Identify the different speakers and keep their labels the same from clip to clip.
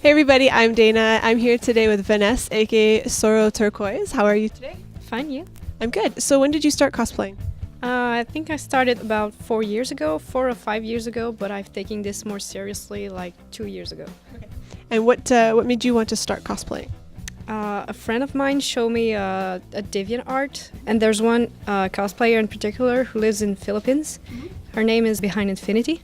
Speaker 1: Hey everybody, I'm Dayna. I'm here today with Vanessa, aka Sorrowturquoise. How are you today?
Speaker 2: Fine, you?
Speaker 1: I'm good. So when did you start cosplaying?
Speaker 2: I think I started about 4 years ago, 4 or 5 years ago, but I've taken this more seriously like 2 years ago.
Speaker 1: Okay. And what made you want to start cosplaying?
Speaker 2: A friend of mine showed me a DeviantArt, and there's one cosplayer in particular who lives in Philippines. Her name is Behind Infinity,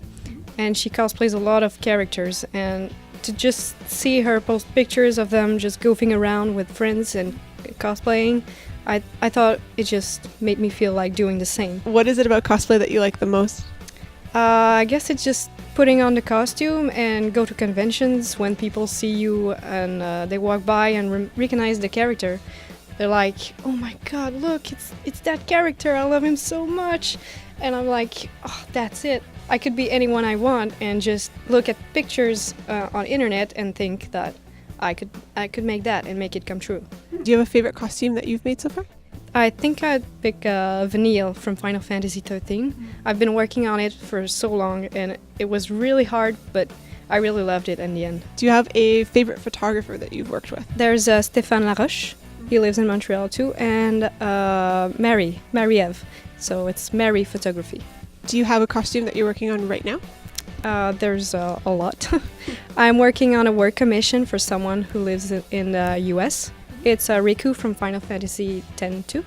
Speaker 2: and she cosplays a lot of characters, and to just see her post pictures of them just goofing around with friends and cosplaying, I thought it just made me feel like doing the same.
Speaker 1: What is it about cosplay that you like the most?
Speaker 2: I guess it's just putting on the costume and go to conventions when people see you and they walk by and recognize the character. They're like, "Oh my god, look, it's that character, I love him so much." And I'm like, "Oh, that's it. I could be anyone I want," and just look at pictures on internet and think that I could make that and make it come true.
Speaker 1: Do you have a favorite costume that you've made so far?
Speaker 2: I think I'd pick Vanille from Final Fantasy 13. I've been working on it for so long and it was really hard, but I really loved it in the end.
Speaker 1: Do you have a favorite photographer that you've worked with?
Speaker 2: There's Stéphane Laroche. He lives in Montreal too, and Marie-Eve. So it's Mary Photography.
Speaker 1: Do you have a costume that you're working on right now?
Speaker 2: There's a lot. I'm working on a work commission for someone who lives in the US. It's Riku from Final Fantasy X-2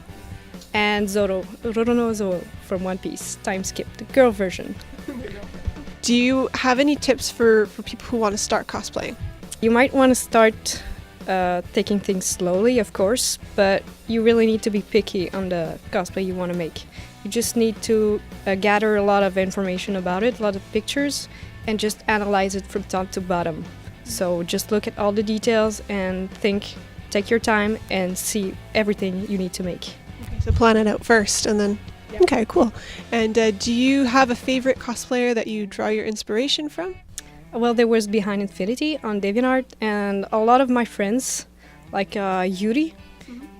Speaker 2: and Roronoa Zoro from One Piece, time skip, the girl version.
Speaker 1: Do you have any tips for people who want to start cosplaying?
Speaker 2: You might want to start taking things slowly, of course, but you really need to be picky on the cosplay you want to make. You just need to gather a lot of information about it, a lot of pictures, and just analyze it from top to bottom. So just look at all the details and take your time and see everything you need to make.
Speaker 1: Okay, so plan it out first and then... Yep. Okay, cool. And do you have a favorite cosplayer that you draw your inspiration from?
Speaker 2: Well, there was Behind Infinity on DeviantArt, and a lot of my friends, like Yuri,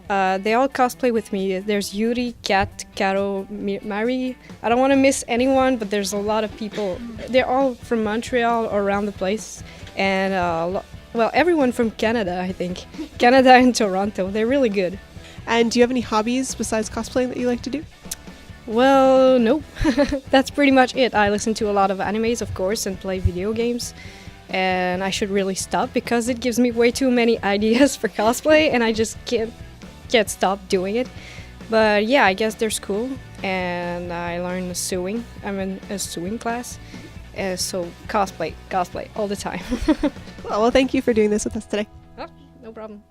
Speaker 2: they all cosplay with me. There's Yuri, Kat, Caro, Mari. I don't want to miss anyone, but there's a lot of people. They're all from Montreal or around the place, and well, everyone from Canada, I think. Canada and Toronto, they're really good.
Speaker 1: And do you have any hobbies besides cosplaying that you like to do?
Speaker 2: Well, no. That's pretty much it. I listen to a lot of animes, of course, and play video games. And I should really stop because it gives me way too many ideas for cosplay and I just can't stop doing it. But yeah, I guess they're cool. And I learned sewing. I'm in a sewing class. So cosplay all the time.
Speaker 1: Well, thank you for doing this with us today.
Speaker 2: Oh, no problem.